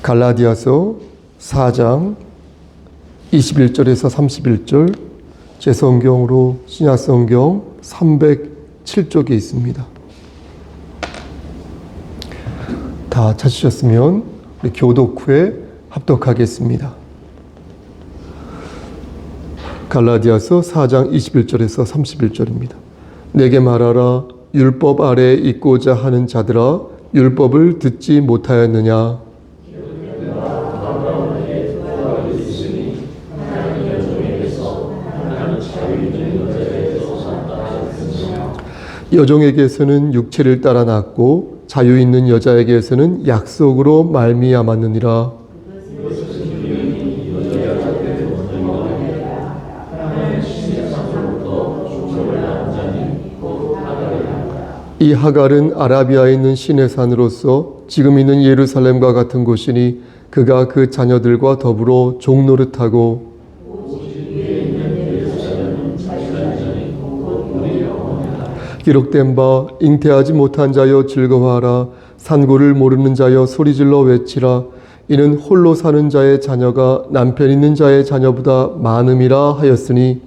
갈라디아서 4장 21절에서 31절, 제 성경으로 신약성경 307쪽에 있습니다. 다 찾으셨으면 우리 교독 후에 합독하겠습니다. 갈라디아서 4장 21절에서 31절입니다. 내게 말하라. 율법 아래에 있고자 하는 자들아, 율법을 듣지 못하였느냐? 여종에게서는 육체를 따라 낳았고 자유 있는 여자에게서는 약속으로 말미암았느니라. 이 하갈은 아라비아에 있는 신의 산으로서 지금 있는 예루살렘과 같은 곳이니 그가 그 자녀들과 더불어 종노릇하고 기록된 바 잉태하지 못한 자여 즐거워하라. 산고를 모르는 자여 소리질러 외치라. 이는 홀로 사는 자의 자녀가 남편 있는 자의 자녀보다 많음이라 하였으니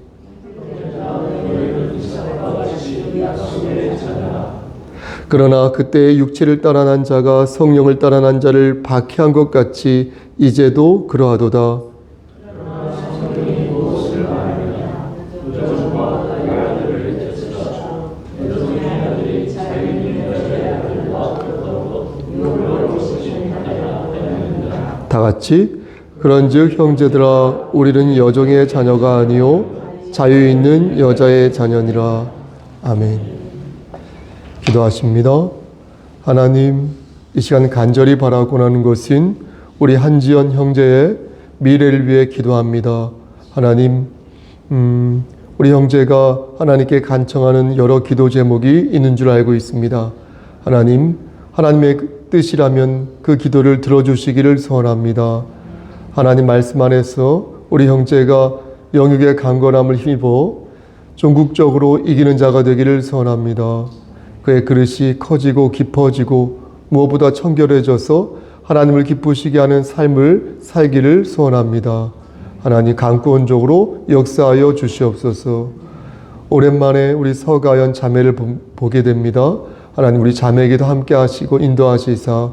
그러나 그때의 육체를 따라 난 자가 성령을 따라 난 자를 박해한 것 같이 이제도 그러하도다. 다 같이 그런즉 형제들아, 우리는 여종의 자녀가 아니요 자유 있는 여자의 자녀니라. 아멘. 기도하십니다. 하나님, 이 시간 간절히 바라고 하는 것은 우리 한지연 형제의 미래를 위해 기도합니다. 하나님, 우리 형제가 하나님께 간청하는 여러 기도 제목이 있는 줄 알고 있습니다. 하나님, 하나님의 뜻이라면 그 기도를 들어주시기를 소원합니다. 하나님 말씀 안에서 우리 형제가 영육의 강건함을 힘입어 종국적으로 이기는 자가 되기를 소원합니다. 그의 그릇이 커지고 깊어지고 무엇보다 청결해져서 하나님을 기쁘시게 하는 삶을 살기를 소원합니다. 하나님 강권적으로 역사하여 주시옵소서. 오랜만에 우리 서가연 자매를 보게 됩니다. 하나님 우리 자매에게도 함께 하시고 인도하시사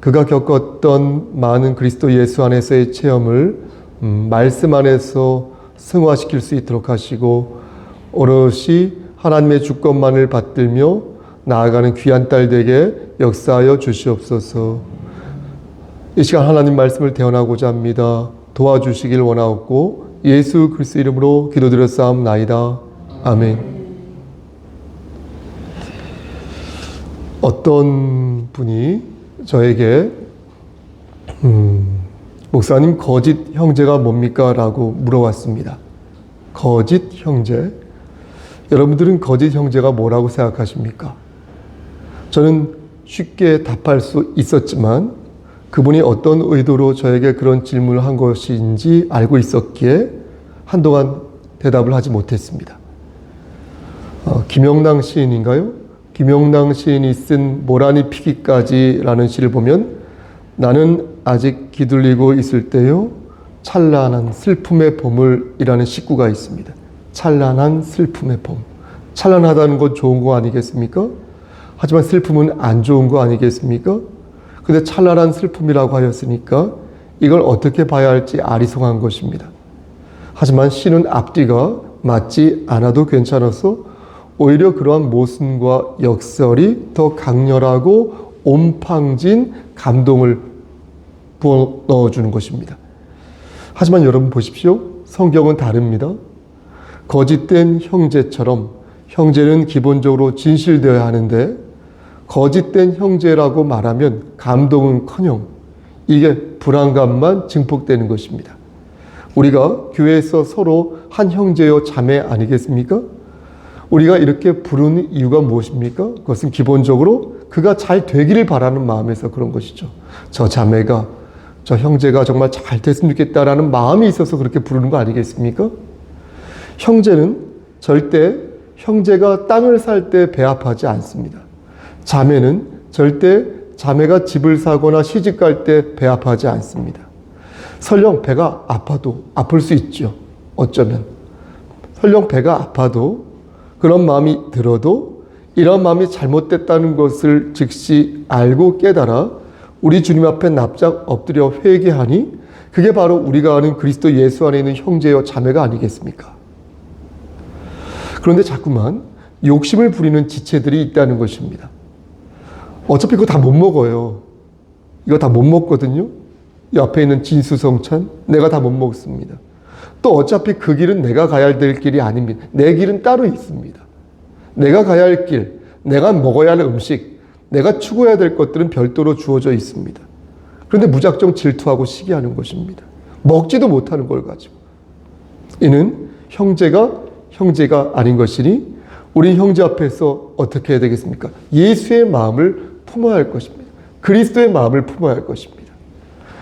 그가 겪었던 많은 그리스도 예수 안에서의 체험을 말씀 안에서 승화시킬 수 있도록 하시고 오롯이 하나님의 주권만을 받들며 나아가는 귀한 딸 되게 역사하여 주시옵소서. 이 시간 하나님 말씀을 대언하고자 합니다. 도와주시길 원하옵고 예수 그리스도 이름으로 기도드렸사옵나이다. 아멘. 어떤 분이 저에게 목사님, 거짓 형제가 뭡니까? 라고 물어왔습니다. 거짓 형제? 여러분들은 거짓 형제가 뭐라고 생각하십니까? 저는 쉽게 답할 수 있었지만 그분이 어떤 의도로 저에게 그런 질문을 한 것인지 알고 있었기에 한동안 대답을 하지 못했습니다. 김영랑 시인인가요? 김영랑 시인이 쓴 모라니 피기까지라는 시를 보면 나는 아직 기둘리고 있을 때요 찬란한 슬픔의 봄을이라는 식구가 있습니다. 찬란한 슬픔의 봄. 찬란하다는 건 좋은 거 아니겠습니까? 하지만 슬픔은 안 좋은 거 아니겠습니까? 근데 찬란한 슬픔이라고 하였으니까 이걸 어떻게 봐야 할지 아리송한 것입니다. 하지만 시는 앞뒤가 맞지 않아도 괜찮아서 오히려 그러한 모순과 역설이 더 강렬하고 온팡진 감동을 부어 넣어주는 것입니다. 하지만 여러분 보십시오. 성경은 다릅니다. 거짓된 형제처럼 형제는 기본적으로 진실되어야 하는데 거짓된 형제라고 말하면 감동은커녕 이게 불안감만 증폭되는 것입니다. 우리가 교회에서 서로 한 형제요 자매 아니겠습니까? 우리가 이렇게 부르는 이유가 무엇입니까? 그것은 기본적으로 그가 잘 되기를 바라는 마음에서 그런 것이죠. 저 자매가, 저 형제가 정말 잘 됐으면 좋겠다라는 마음이 있어서 그렇게 부르는 거 아니겠습니까? 형제는 절대 형제가 땅을 살 때 배합하지 않습니다. 자매는 절대 자매가 집을 사거나 시집 갈 때 배 아파하지 않습니다. 설령 배가 아파도 아플 수 있죠. 어쩌면. 설령 배가 아파도 그런 마음이 들어도 이런 마음이 잘못됐다는 것을 즉시 알고 깨달아 우리 주님 앞에 납작 엎드려 회개하니 그게 바로 우리가 아는 그리스도 예수 안에 있는 형제여 자매가 아니겠습니까? 그런데 자꾸만 욕심을 부리는 지체들이 있다는 것입니다. 어차피 그거 다 못 먹어요. 이거 다 못 먹거든요. 이 앞에 있는 진수성찬 내가 다 못 먹습니다. 또 어차피 그 길은 내가 가야 될 길이 아닙니다. 내 길은 따로 있습니다. 내가 가야 할 길, 내가 먹어야 할 음식, 내가 추구해야 될 것들은 별도로 주어져 있습니다. 그런데 무작정 질투하고 시기하는 것입니다. 먹지도 못하는 걸 가지고. 이는 형제가 아닌 것이니 우리 형제 앞에서 어떻게 해야 되겠습니까? 예수의 마음을 품어야 할 것입니다. 그리스도의 마음을 품어야 할 것입니다.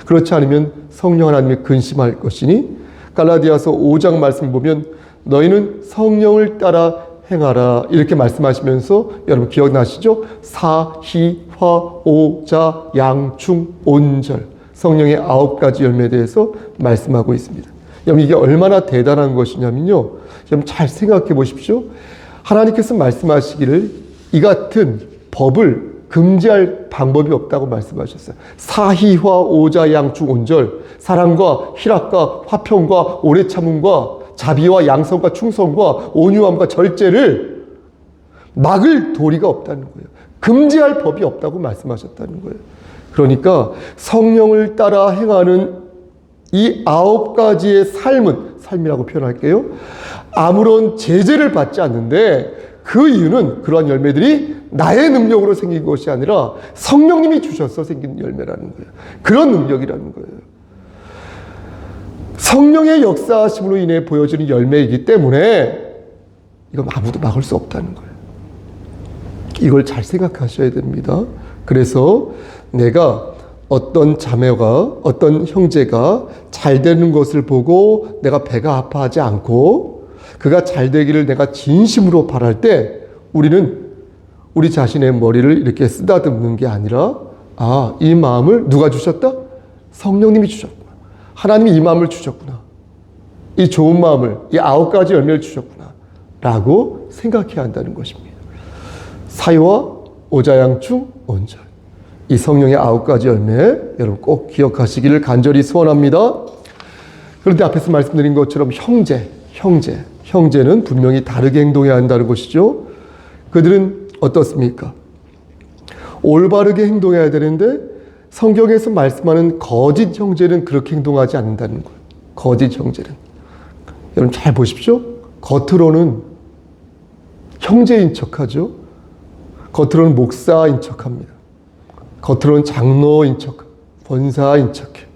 그렇지 않으면 성령 하나님에 근심할 것이니 갈라디아서 5장 말씀 보면 너희는 성령을 따라 행하라 이렇게 말씀하시면서 여러분 기억나시죠? 사, 희, 화, 오, 자, 양, 충, 온절 성령의 9가지 열매에 대해서 말씀하고 있습니다. 여러분 이게 얼마나 대단한 것이냐면요. 여러분 잘 생각해 보십시오. 하나님께서 말씀하시기를 이 같은 법을 금지할 방법이 없다고 말씀하셨어요. 사희화 오자 양충 온절 사랑과 희락과 화평과 오래 참음과 자비와 양성과 충성과 온유함과 절제를 막을 도리가 없다는 거예요. 금지할 법이 없다고 말씀하셨다는 거예요. 그러니까 성령을 따라 행하는 이 9가지의 삶이라고 표현할게요. 아무런 제재를 받지 않는데 그 이유는 그러한 열매들이 나의 능력으로 생긴 것이 아니라 성령님이 주셔서 생긴 열매라는 거예요. 그런 능력이라는 거예요. 성령의 역사하심으로 인해 보여지는 열매이기 때문에 이건 아무도 막을 수 없다는 거예요. 이걸 잘 생각하셔야 됩니다. 그래서 내가 어떤 자매가 어떤 형제가 잘 되는 것을 보고 내가 배가 아파하지 않고 그가 잘 되기를 내가 진심으로 바랄 때 우리는 우리 자신의 머리를 이렇게 쓰다듬는 게 아니라 이 마음을 누가 주셨다? 성령님이 주셨구나. 하나님이 이 마음을 주셨구나. 이 좋은 마음을 이 9가지 열매를 주셨구나 라고 생각해야 한다는 것입니다. 사유와 오자양충 온절 이 성령의 9가지 열매 여러분 꼭 기억하시기를 간절히 소원합니다. 그런데 앞에서 말씀드린 것처럼 형제는 분명히 다르게 행동해야 한다는 것이죠. 그들은 어떻습니까? 올바르게 행동해야 되는데 성경에서 말씀하는 거짓 형제는 그렇게 행동하지 않는다는 거예요. 거짓 형제는. 여러분 잘 보십시오. 겉으로는 형제인 척하죠. 겉으로는 목사인 척합니다. 겉으로는 장로인 척, 권사인 척해.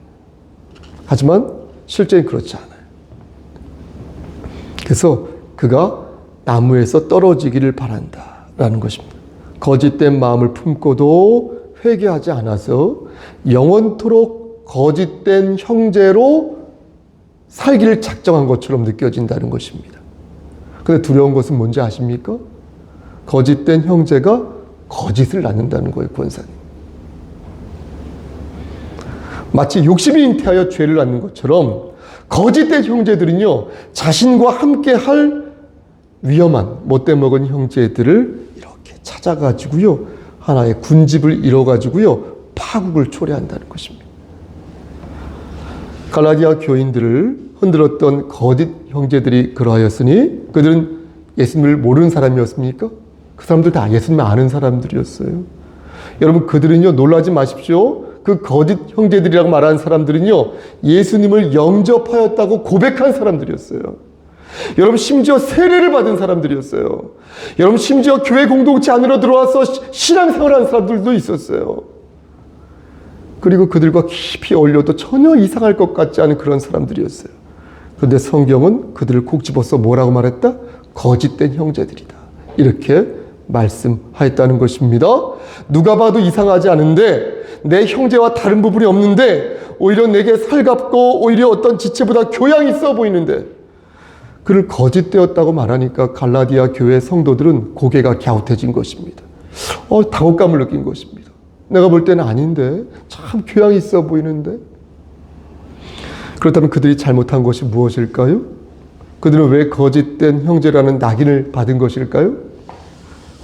하지만 실제는 그렇지 않아요. 그래서 그가 나무에서 떨어지기를 바란다라는 것입니다. 거짓된 마음을 품고도 회개하지 않아서 영원토록 거짓된 형제로 살기를 작정한 것처럼 느껴진다는 것입니다. 그런데 두려운 것은 뭔지 아십니까? 거짓된 형제가 거짓을 낳는다는 거예요, 권사님. 마치 욕심이 잉태하여 죄를 낳는 것처럼 거짓된 형제들은요, 자신과 함께 할 위험한 못돼 먹은 형제들을 이렇게 찾아가지고요, 하나의 군집을 이뤄가지고요, 파국을 초래한다는 것입니다. 갈라디아 교인들을 흔들었던 거짓 형제들이 그러하였으니 그들은 예수님을 모르는 사람이었습니까? 그 사람들 다 예수님을 아는 사람들이었어요. 여러분 그들은요, 놀라지 마십시오. 그 거짓 형제들이라고 말하는 사람들은요, 예수님을 영접하였다고 고백한 사람들이었어요. 여러분 심지어 세례를 받은 사람들이었어요. 여러분 심지어 교회 공동체 안으로 들어와서 신앙생활하는 사람들도 있었어요. 그리고 그들과 깊이 어울려도 전혀 이상할 것 같지 않은 그런 사람들이었어요. 그런데 성경은 그들을 콕 집어서 뭐라고 말했다? 거짓된 형제들이다. 이렇게 말씀하였다는 것입니다. 누가 봐도 이상하지 않은데 내 형제와 다른 부분이 없는데 오히려 내게 살갑고 오히려 어떤 지체보다 교양이 있어 보이는데 그를 거짓되었다고 말하니까 갈라디아 교회 성도들은 고개가 갸웃해진 것입니다. 당혹감을 느낀 것입니다. 내가 볼 때는 아닌데 참 교양이 있어 보이는데. 그렇다면 그들이 잘못한 것이 무엇일까요? 그들은 왜 거짓된 형제라는 낙인을 받은 것일까요?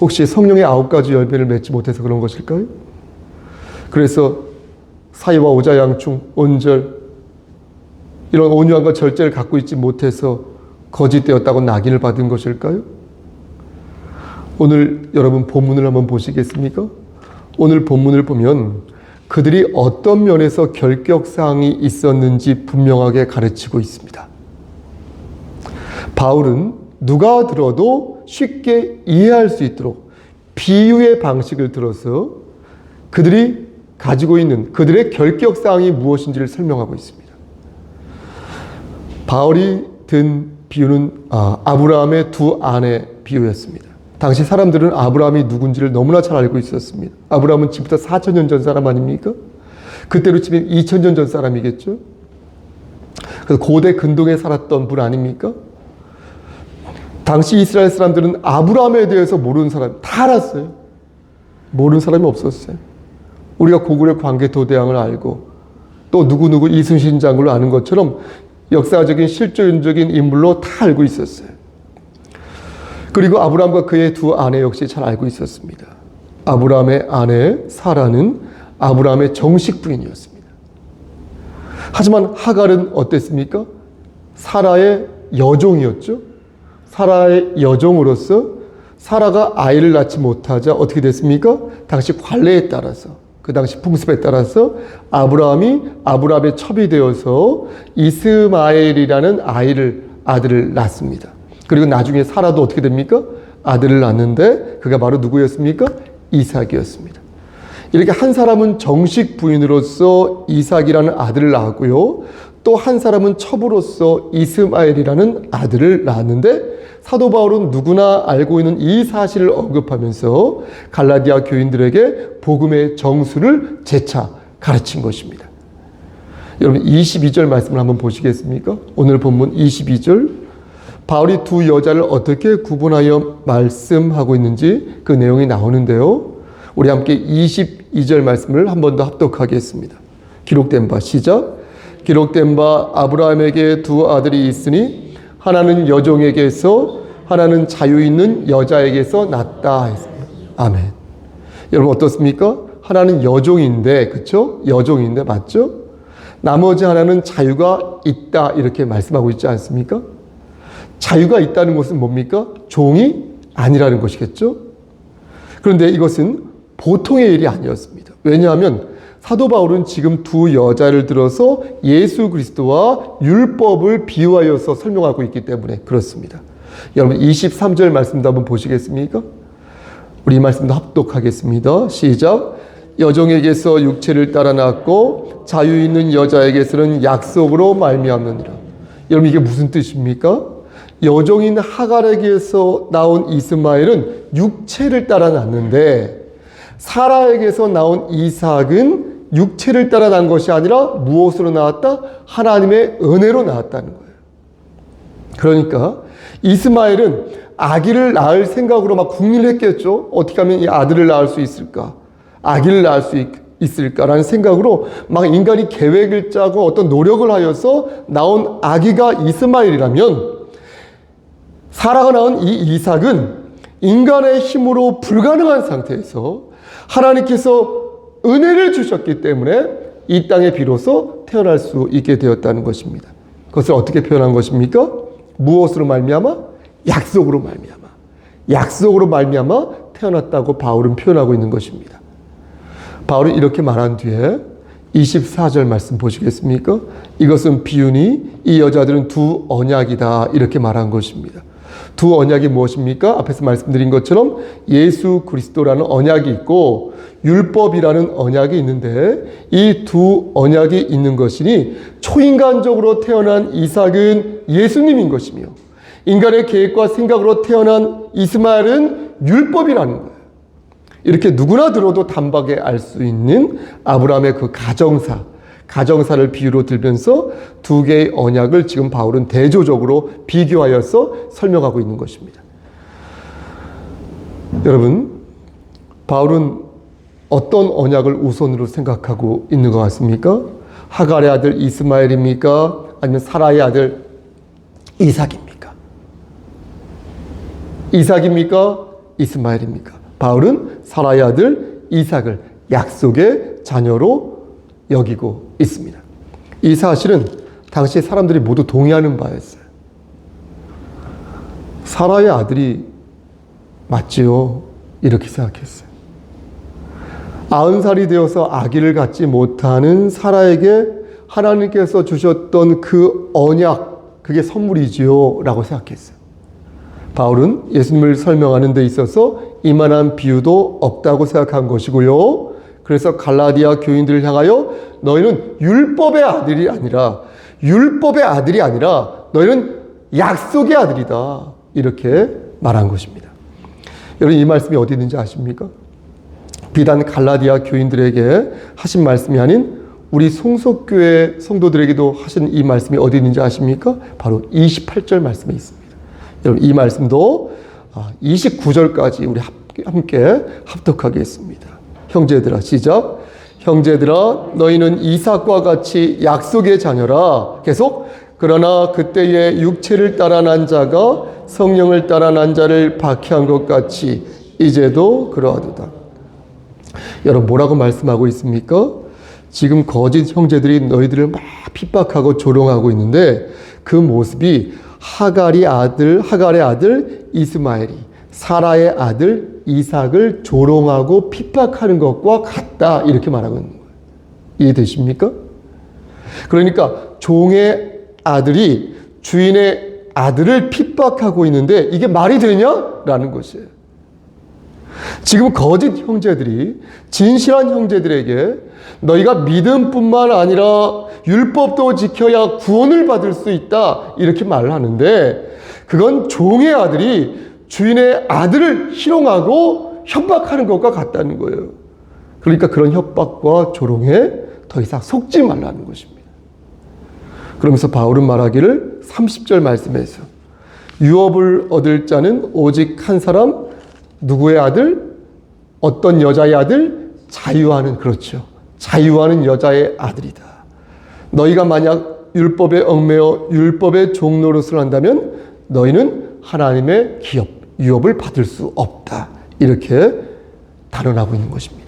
혹시 성령의 9가지 열매를 맺지 못해서 그런 것일까요? 그래서 사이와 오자양충, 온절 이런 온유함과 절제를 갖고 있지 못해서 거짓되었다고 낙인을 받은 것일까요? 오늘 여러분 본문을 한번 보시겠습니까? 오늘 본문을 보면 그들이 어떤 면에서 결격사항이 있었는지 분명하게 가르치고 있습니다. 바울은 누가 들어도 쉽게 이해할 수 있도록 비유의 방식을 들어서 그들이 가지고 있는 그들의 결격사항이 무엇인지를 설명하고 있습니다. 바울이 든 비유는 아브라함의 두 아내 비유였습니다. 당시 사람들은 아브라함이 누군지를 너무나 잘 알고 있었습니다. 아브라함은 지금부터 4,000년 전 사람 아닙니까? 그때로 치면 2,000년 전 사람이겠죠. 그래서 고대 근동에 살았던 분 아닙니까? 당시 이스라엘 사람들은 아브라함에 대해서 모르는 사람 다 알았어요. 모르는 사람이 없었어요. 우리가 고구려 광개토대왕을 알고 또 누구누구 이순신 장군을 아는 것처럼 역사적인 실존적인 인물로 다 알고 있었어요. 그리고 아브라함과 그의 두 아내 역시 잘 알고 있었습니다. 아브라함의 아내 사라는 아브라함의 정식 부인이었습니다. 하지만 하갈은 어땠습니까? 사라의 여종이었죠. 사라의 여종으로서 사라가 아이를 낳지 못하자 어떻게 됐습니까? 당시 관례에 따라서 그 당시 풍습에 따라서 아브라함의 첩이 되어서 이스마엘이라는 아들을 낳습니다. 그리고 나중에 사라도 어떻게 됩니까? 아들을 낳는데 그가 바로 누구였습니까? 이삭이었습니다. 이렇게 한 사람은 정식 부인으로서 이삭이라는 아들을 낳았고요. 또 한 사람은 첩으로서 이스마엘이라는 아들을 낳았는데 사도 바울은 누구나 알고 있는 이 사실을 언급하면서 갈라디아 교인들에게 복음의 정수를 재차 가르친 것입니다. 여러분 22절 말씀을 한번 보시겠습니까? 오늘 본문 22절 바울이 두 여자를 어떻게 구분하여 말씀하고 있는지 그 내용이 나오는데요. 우리 함께 22절 말씀을 한 번 더 합독하겠습니다. 기록된 바 시작. 기록된 바 아브라함에게 두 아들이 있으니 하나는 여종에게서 하나는 자유 있는 여자에게서 났다 했습니다. 아멘. 여러분 어떻습니까? 하나는 여종인데 그렇죠? 여종인데 맞죠? 나머지 하나는 자유가 있다 이렇게 말씀하고 있지 않습니까? 자유가 있다는 것은 뭡니까? 종이 아니라는 것이겠죠? 그런데 이것은 보통의 일이 아니었습니다. 왜냐하면 사도 바울은 지금 두 여자를 들어서 예수 그리스도와 율법을 비유하여서 설명하고 있기 때문에 그렇습니다. 여러분 23절 말씀도 한번 보시겠습니까? 우리 이 말씀도 합독하겠습니다. 시작. 여종에게서 육체를 따라 낳았고 자유 있는 여자에게서는 약속으로 말미암느니라. 여러분 이게 무슨 뜻입니까? 여종인 하갈에게서 나온 이스마엘은 육체를 따라 낳았는데 사라에게서 나온 이삭은 육체를 따라 난 것이 아니라 무엇으로 나왔다? 하나님의 은혜로 나왔다는 거예요. 그러니까 이스마엘은 아기를 낳을 생각으로 막 궁리를 했겠죠. 어떻게 하면 이 아들을 낳을 수 있을까? 아기를 낳을 수 있을까라는 생각으로 막 인간이 계획을 짜고 어떤 노력을 하여서 나온 아기가 이스마엘이라면 사라가 낳은 이 이삭은 인간의 힘으로 불가능한 상태에서 하나님께서 은혜를 주셨기 때문에 이 땅에 비로소 태어날 수 있게 되었다는 것입니다. 그것을 어떻게 표현한 것입니까? 무엇으로 말미암아? 약속으로 말미암아. 약속으로 말미암아 태어났다고 바울은 표현하고 있는 것입니다. 바울이 이렇게 말한 뒤에 24절 말씀 보시겠습니까? 이것은 비유니 이 여자들은 두 언약이다 이렇게 말한 것입니다. 두 언약이 무엇입니까? 앞에서 말씀드린 것처럼 예수 그리스도라는 언약이 있고 율법이라는 언약이 있는데 이 두 언약이 있는 것이니 초인간적으로 태어난 이삭은 예수님인 것이며 인간의 계획과 생각으로 태어난 이스마엘은 율법이라는 거예요. 이렇게 누구나 들어도 단박에 알 수 있는 아브라함의 그 가정사를 비유로 들면서 두 개의 언약을 지금 바울은 대조적으로 비교하여서 설명하고 있는 것입니다. 여러분, 바울은 어떤 언약을 우선으로 생각하고 있는 것 같습니까? 하갈의 아들 이스마엘입니까? 아니면 사라의 아들 이삭입니까? 이삭입니까? 이스마엘입니까? 바울은 사라의 아들 이삭을 약속의 자녀로 여기고 있습니다. 이 사실은 당시 사람들이 모두 동의하는 바였어요. 사라의 아들이 맞지요? 이렇게 생각했어요. 90살이 되어서 아기를 갖지 못하는 사라에게 하나님께서 주셨던 그 언약, 그게 선물이지요? 라고 생각했어요. 바울은 예수님을 설명하는 데 있어서 이만한 비유도 없다고 생각한 것이고요. 그래서 갈라디아 교인들을 향하여 너희는 율법의 아들이 아니라 너희는 약속의 아들이다. 이렇게 말한 것입니다. 여러분, 이 말씀이 어디 있는지 아십니까? 비단 갈라디아 교인들에게 하신 말씀이 아닌 우리 송속교회 성도들에게도 하신 이 말씀이 어디 있는지 아십니까? 바로 28절 말씀에 있습니다. 여러분, 이 말씀도 29절까지 우리 함께 합독하겠습니다. 형제들아, 시작. 형제들아, 너희는 이삭과 같이 약속의 자녀라. 계속. 그러나 그때의 육체를 따라 난 자가 성령을 따라 난 자를 박해한 것 같이 이제도 그러하도다. 여러분, 뭐라고 말씀하고 있습니까? 지금 거짓 형제들이 너희들을 막 핍박하고 조롱하고 있는데 그 모습이 하갈의 아들 이스마엘이 사라의 아들 이삭을 조롱하고 핍박하는 것과 같다. 이렇게 말하고 있는 거예요. 이해되십니까? 그러니까 종의 아들이 주인의 아들을 핍박하고 있는데 이게 말이 되냐라는 것이에요. 지금 거짓 형제들이 진실한 형제들에게 너희가 믿음뿐만 아니라 율법도 지켜야 구원을 받을 수 있다 이렇게 말을 하는데 그건 종의 아들이 주인의 아들을 희롱하고 협박하는 것과 같다는 거예요. 그러니까 그런 협박과 조롱에 더 이상 속지 말라는 것입니다. 그러면서 바울은 말하기를 30절 말씀에서 유업을 얻을 자는 오직 한 사람, 누구의 아들? 어떤 여자의 아들? 자유하는, 그렇죠. 자유하는 여자의 아들이다. 너희가 만약 율법에 얽매여 율법의 종노릇을 한다면 너희는 하나님의 기업, 유업을 받을 수 없다. 이렇게 단언하고 있는 것입니다.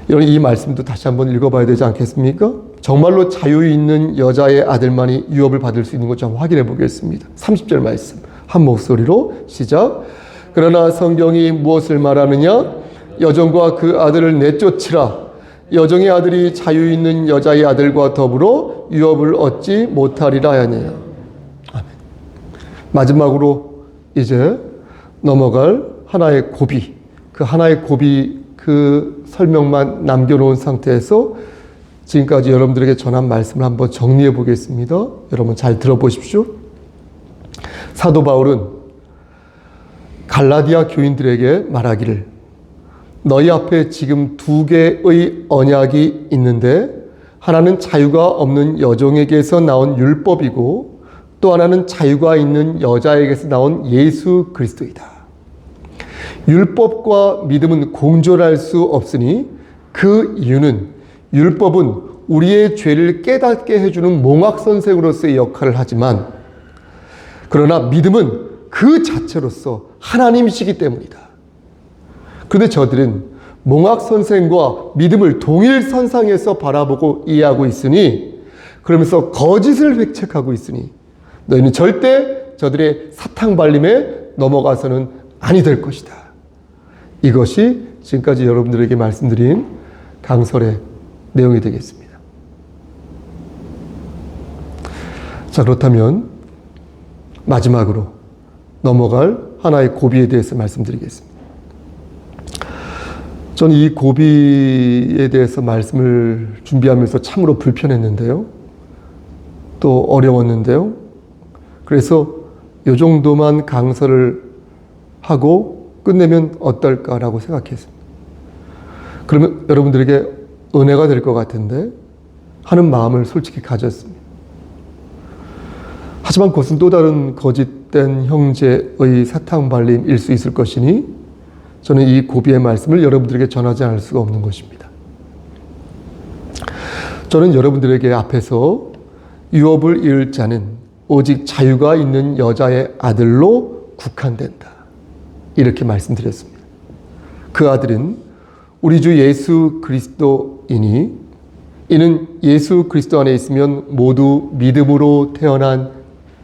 여러분, 이 말씀도 다시 한번 읽어봐야 되지 않겠습니까? 정말로 자유 있는 여자의 아들만이 유업을 받을 수 있는 것 좀 확인해 보겠습니다. 30절 말씀 한 목소리로 시작. 그러나 성경이 무엇을 말하느냐? 여종과 그 아들을 내쫓으라. 여종의 아들이 자유 있는 여자의 아들과 더불어 유업을 얻지 못하리라 하느냐. 아멘. 마지막으로 이제 넘어갈 하나의 고비, 그 하나의 고비 그 설명만 남겨놓은 상태에서 지금까지 여러분들에게 전한 말씀을 한번 정리해 보겠습니다. 여러분 잘 들어보십시오. 사도 바울은 갈라디아 교인들에게 말하기를 너희 앞에 지금 두 개의 언약이 있는데 하나는 자유가 없는 여종에게서 나온 율법이고 또 하나는 자유가 있는 여자에게서 나온 예수 그리스도이다. 율법과 믿음은 공존할 수 없으니 그 이유는 율법은 우리의 죄를 깨닫게 해주는 몽학선생으로서의 역할을 하지만 그러나 믿음은 그 자체로서 하나님이시기 때문이다. 그런데 저들은 몽학선생과 믿음을 동일 선상에서 바라보고 이해하고 있으니 그러면서 거짓을 획책하고 있으니 너희는 절대 저들의 사탕발림에 넘어가서는 아니 될 것이다. 이것이 지금까지 여러분들에게 말씀드린 강설의 내용이 되겠습니다. 자, 그렇다면 마지막으로 넘어갈 하나의 고비에 대해서 말씀드리겠습니다. 저는 이 고비에 대해서 말씀을 준비하면서 참으로 불편했는데요. 또 어려웠는데요. 그래서 이 정도만 강설을 하고 끝내면 어떨까라고 생각했습니다. 그러면 여러분들에게 은혜가 될 것 같은데 하는 마음을 솔직히 가졌습니다. 하지만 그것은 또 다른 거짓된 형제의 사탕발림일 수 있을 것이니 저는 이 고비의 말씀을 여러분들에게 전하지 않을 수가 없는 것입니다. 저는 여러분들에게 앞에서 유업을 이을 자는 오직 자유가 있는 여자의 아들로 국한된다, 이렇게 말씀드렸습니다. 그 아들은 우리 주 예수 그리스도이니 이는 예수 그리스도 안에 있으면 모두 믿음으로 태어난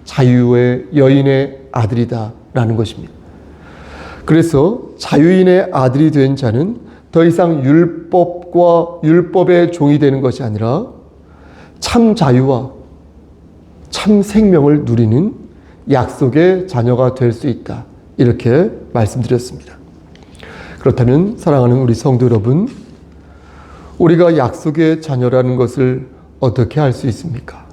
자유의 여인의 아들이다 라는 것입니다. 그래서 자유인의 아들이 된 자는 더 이상 율법과 율법의 종이 되는 것이 아니라 참 자유와 참 생명을 누리는 약속의 자녀가 될 수 있다, 이렇게 말씀드렸습니다. 그렇다면 사랑하는 우리 성도 여러분, 우리가 약속의 자녀라는 것을 어떻게 알 수 있습니까?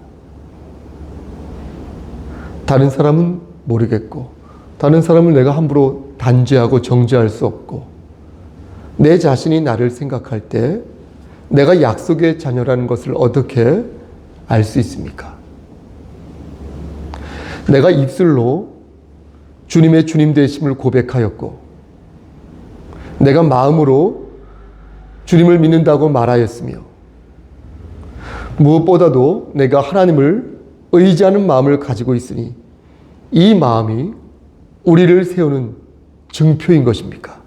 다른 사람은 모르겠고, 다른 사람을 내가 함부로 단죄하고 정죄할 수 없고, 내 자신이 나를 생각할 때 내가 약속의 자녀라는 것을 어떻게 알 수 있습니까? 내가 입술로 주님의 주님 되심을 고백하였고, 내가 마음으로 주님을 믿는다고 말하였으며, 무엇보다도 내가 하나님을 의지하는 마음을 가지고 있으니 이 마음이 우리를 세우는 증표인 것입니까?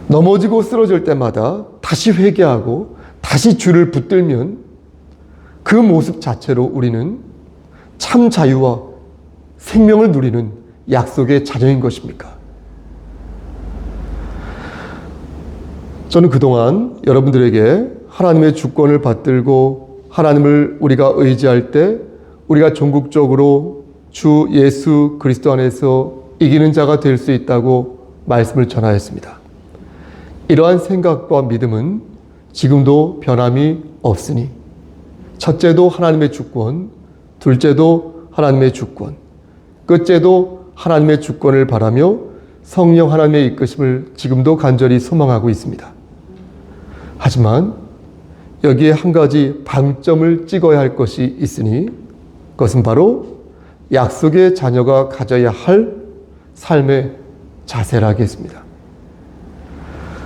넘어지고 쓰러질 때마다 다시 회개하고 다시 주를 붙들면 그 모습 자체로 우리는 참 자유와 생명을 누리는 약속의 자녀인 것입니까? 저는 그동안 여러분들에게 하나님의 주권을 받들고 하나님을 우리가 의지할 때 우리가 전국적으로 주 예수 그리스도 안에서 이기는 자가 될 수 있다고 말씀을 전하였습니다. 이러한 생각과 믿음은 지금도 변함이 없으니, 첫째도 하나님의 주권, 둘째도 하나님의 주권, 끝째도 하나님의 주권을 바라며 성령 하나님의 이끄심을 지금도 간절히 소망하고 있습니다. 하지만 여기에 한 가지 방점을 찍어야 할 것이 있으니, 그것은 바로 약속의 자녀가 가져야 할 삶의 자세라겠습니다.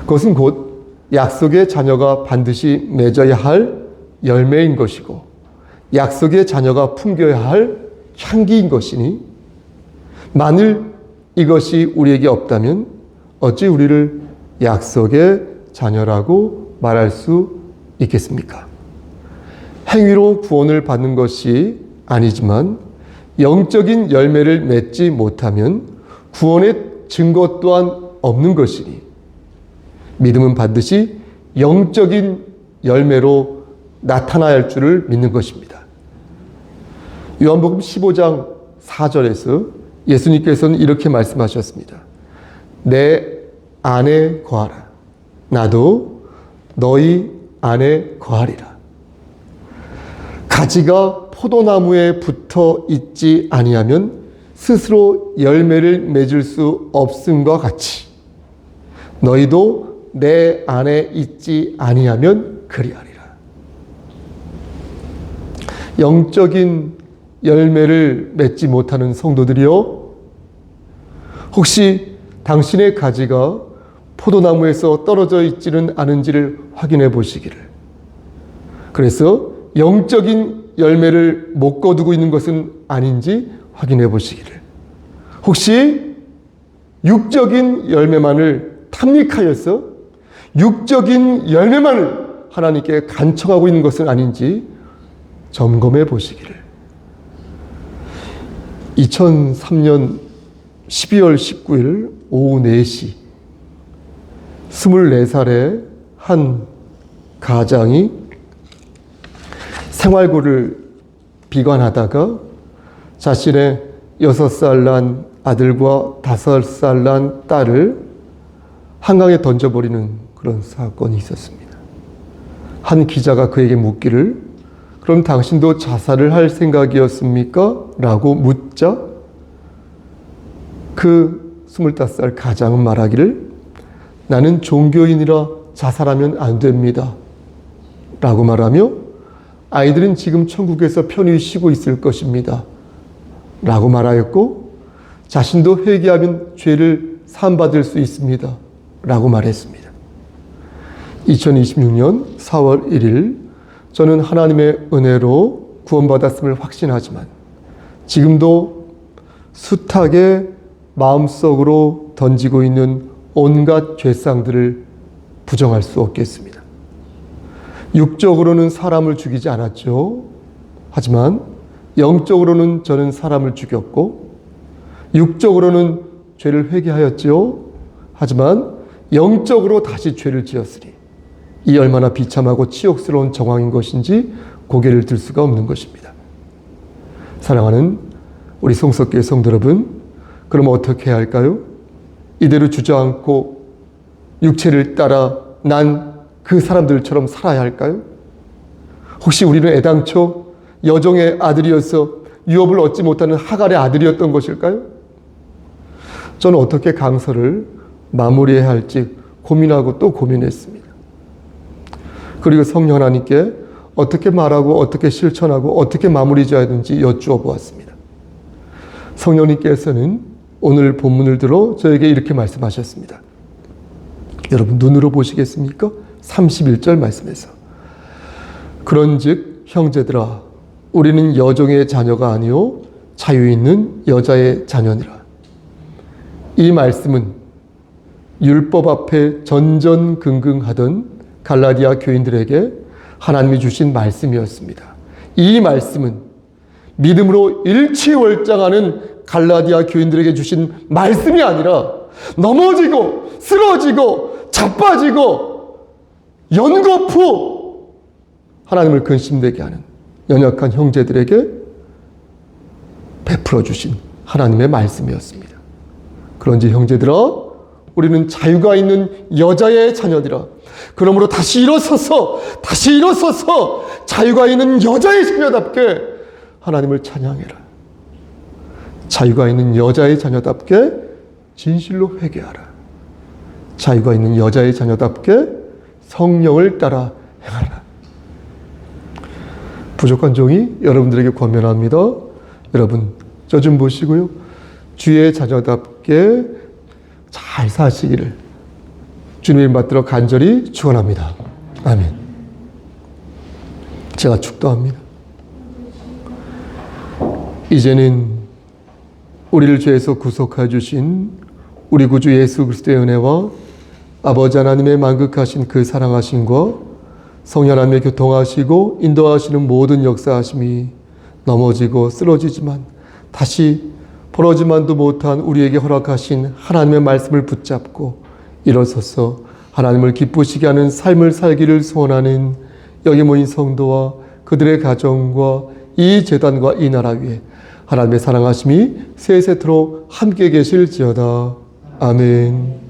그것은 곧 약속의 자녀가 반드시 맺어야 할 열매인 것이고, 약속의 자녀가 품겨야 할 향기인 것이니, 만일 이것이 우리에게 없다면 어찌 우리를 약속의 자녀라고 말할 수 있겠습니까? 행위로 구원을 받는 것이 아니지만 영적인 열매를 맺지 못하면 구원의 증거 또한 없는 것이니, 믿음은 반드시 영적인 열매로 나타나야 할 줄을 믿는 것입니다. 요한복음 15장 4절에서 예수님께서는 이렇게 말씀하셨습니다. 내 안에 거하라. 나도 너희 안에 거하리라. 가지가 포도나무에 붙어 있지 아니하면 스스로 열매를 맺을 수 없음과 같이 너희도 내 안에 있지 아니하면 그리하리라. 영적인 열매를 맺지 못하는 성도들이여, 혹시 당신의 가지가 포도나무에서 떨어져 있지는 않은지를 확인해 보시기를. 그래서 영적인 열매를 못 거두고 있는 것은 아닌지 확인해 보시기를. 혹시 육적인 열매만을 탐닉하여서 육적인 열매만을 하나님께 간청하고 있는 것은 아닌지 점검해 보시기를. 2003년 12월 19일 오후 4시 24살의 한 가장이 생활고를 비관하다가 자신의 6살 난 아들과 5살 난 딸을 한강에 던져버리는 그런 사건이 있었습니다. 한 기자가 그에게 묻기를, 그럼 당신도 자살을 할 생각이었습니까? 라고 묻자 그 25살 가장은 말하기를, 나는 종교인이라 자살하면 안 됩니다. 라고 말하며, 아이들은 지금 천국에서 편히 쉬고 있을 것입니다. 라고 말하였고, 자신도 회개하면 죄를 사함받을 수 있습니다. 라고 말했습니다. 2026년 4월 1일 저는 하나님의 은혜로 구원받았음을 확신하지만 지금도 숱하게 마음속으로 던지고 있는 온갖 죄상들을 부정할 수 없겠습니다. 육적으로는 사람을 죽이지 않았죠. 하지만 영적으로는 저는 사람을 죽였고 육적으로는 죄를 회개하였죠. 하지만 영적으로 다시 죄를 지었으니 이 얼마나 비참하고 치욕스러운 정황인 것인지 고개를 들 수가 없는 것입니다. 사랑하는 우리 성석교회 성도 여러분, 그럼 어떻게 해야 할까요? 이대로 주저앉고 육체를 따라 난 그 사람들처럼 살아야 할까요? 혹시 우리는 애당초 여종의 아들이어서 유업을 얻지 못하는 하갈의 아들이었던 것일까요? 저는 어떻게 강서를 마무리해야 할지 고민하고 또 고민했습니다. 그리고 성령 하나님께 어떻게 말하고 어떻게 실천하고 어떻게 마무리 지어야 하는지 여쭈어 보았습니다. 성령님께서는 오늘 본문을 들어 저에게 이렇게 말씀하셨습니다. 여러분 눈으로 보시겠습니까? 31절 말씀에서 그런즉 형제들아 우리는 여종의 자녀가 아니요 자유 있는 여자의 자녀니라. 이 말씀은 율법 앞에 전전긍긍하던 갈라디아 교인들에게 하나님이 주신 말씀이었습니다. 이 말씀은 믿음으로 일취월장하는 갈라디아 교인들에게 주신 말씀이 아니라 넘어지고 쓰러지고 자빠지고 연거푸 하나님을 근심되게 하는 연약한 형제들에게 베풀어 주신 하나님의 말씀이었습니다. 그런지 형제들아 우리는 자유가 있는 여자의 자녀들아. 그러므로 다시 일어서서 자유가 있는 여자의 자녀답게 하나님을 찬양해라. 자유가 있는 여자의 자녀답게 진실로 회개하라. 자유가 있는 여자의 자녀답게 성령을 따라 행하라. 부족한 종이 여러분들에게 권면합니다. 여러분 저 좀 보시고요. 주의 자녀답게 잘 사시기를 주님을 받들어 간절히 축원합니다. 아멘. 제가 축도합니다. 이제는 우리를 죄에서 구속하여 주신 우리 구주 예수 그리스도의 은혜와 아버지 하나님의 만극하신 그 사랑하심과 성령 하나님의 교통하시고 인도하시는 모든 역사하심이 넘어지고 쓰러지지만 다시 벌어지만도 못한 우리에게 허락하신 하나님의 말씀을 붙잡고 일어서서 하나님을 기쁘시게 하는 삶을 살기를 소원하는 여기 모인 성도와 그들의 가정과 이 재단과 이 나라 위에 하나님의 사랑하심이 세세토록 함께 계실지어다. 아멘.